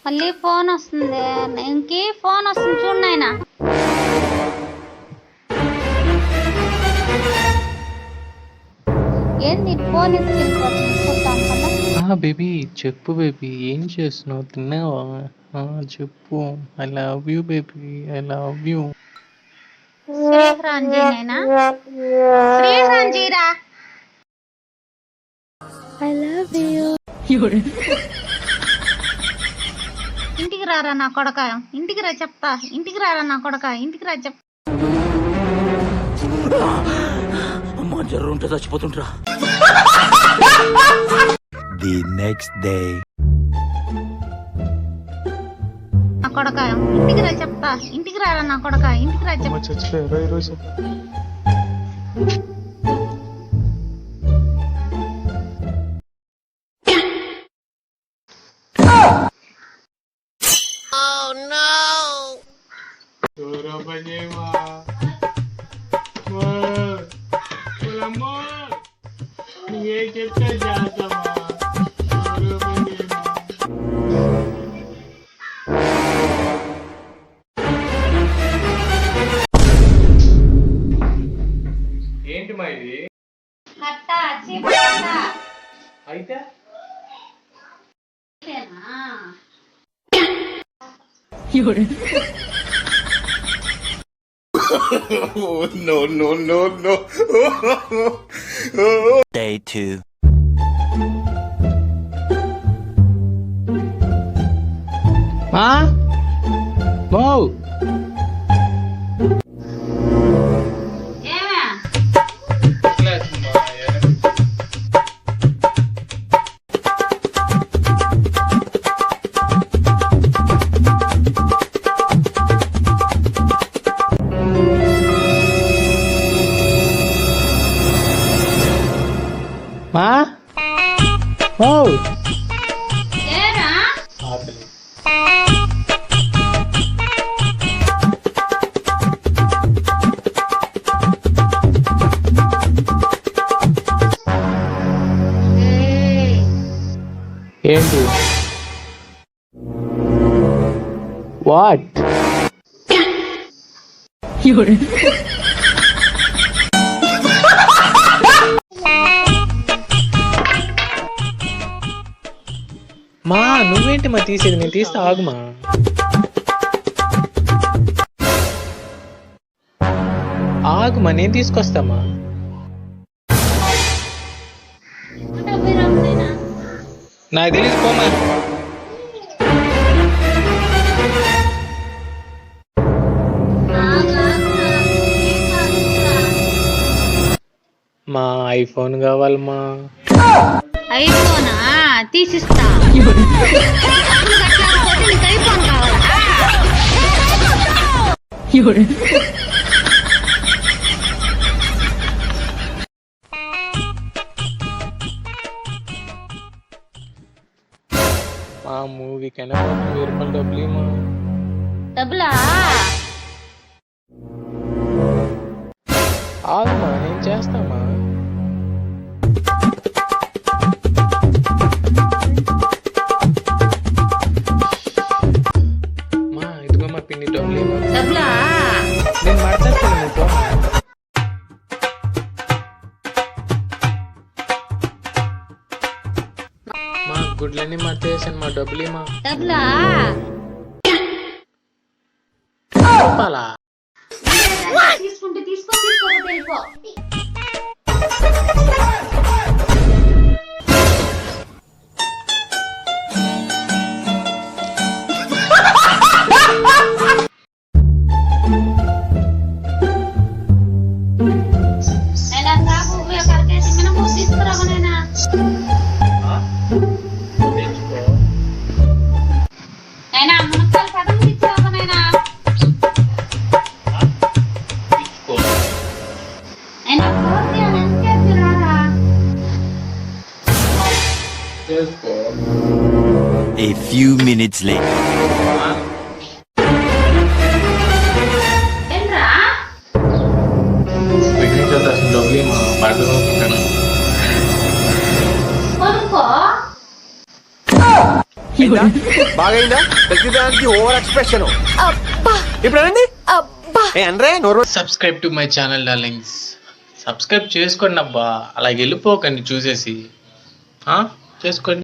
మళ్ళీ ఫోన్ వస్తుంది. ఇంకే ఫోన్ వస్తుంది చూడు నాయనా. ఏంది ఫోన్ ఎత్తుకెళ్ళిపోతుంది? బేబీ చెప్పు బేబీ, ఏం చేస్తున్నావు? తిన్నావా? చెప్పు. I love you baby, I love you. శ్రీహరాంజీ నాయనా, శ్రీహరాంజీరా. I love you. ఇంటికి రారా నా కొడక, ఇంటికి రా చెప్తా. ఇంటికి రారా నా కొడక, ఇంటికి రా చెప్తా. అమ్మా జ్వరం ఉంటే చచ్చిపోతుంటరా. The next day. నా కొడక ఇంటికి రా చెప్తా. ఇంటికి రారా నా కొడక, ఇంటికి రా చెప్తా. చచ్చిపోయారా ఈరోజు? ఏంటి మా ఇది? అయితే No, no, no, no. Day 2. మా మౌ మా మౌ ఏంటి? వాట్? మా నువ్వేంటి మా తీసేది? నేను తీస్తా, ఆగుమా. ఆగుమా, నేను తీసుకొస్తామా. నాకు తెలియదు, పోమా. మా ఐఫోన్ కావాలమ్మా. ఐఫోనా? తీసిస్తా. ఐఫోన్ కావాలా? మా మూవీకైనా 1000 రూపాయలు డబ్బులు ఇమ్మా. డబ్బులా? ఆగుమా, నేను చేస్తామా. మా ఇదిగో మా పిన్ని డబ్బులు ఇమ్మా. డబ్బులా? నేను మాట్లాడుతాను. మా గుడ్లన్నీ మర్చేసాను, మా డబ్బులు ఇమ్మా. డబ్బులా? చెప్పాలా? తీసుకుంటే తీసుకోకపోతే వెళ్ళిపో. A few minutes later. బాగైందా ప్రతిదానికి ఓవర్ ఎక్స్ప్రెషన్ ఇప్పుడు అనండి అంటే నోరు subscribe to my channel darlings. Subscribe చేసుకోండి అబ్బా, అలా వెళ్ళిపోకండి చూసేసి. చేసుకోండి.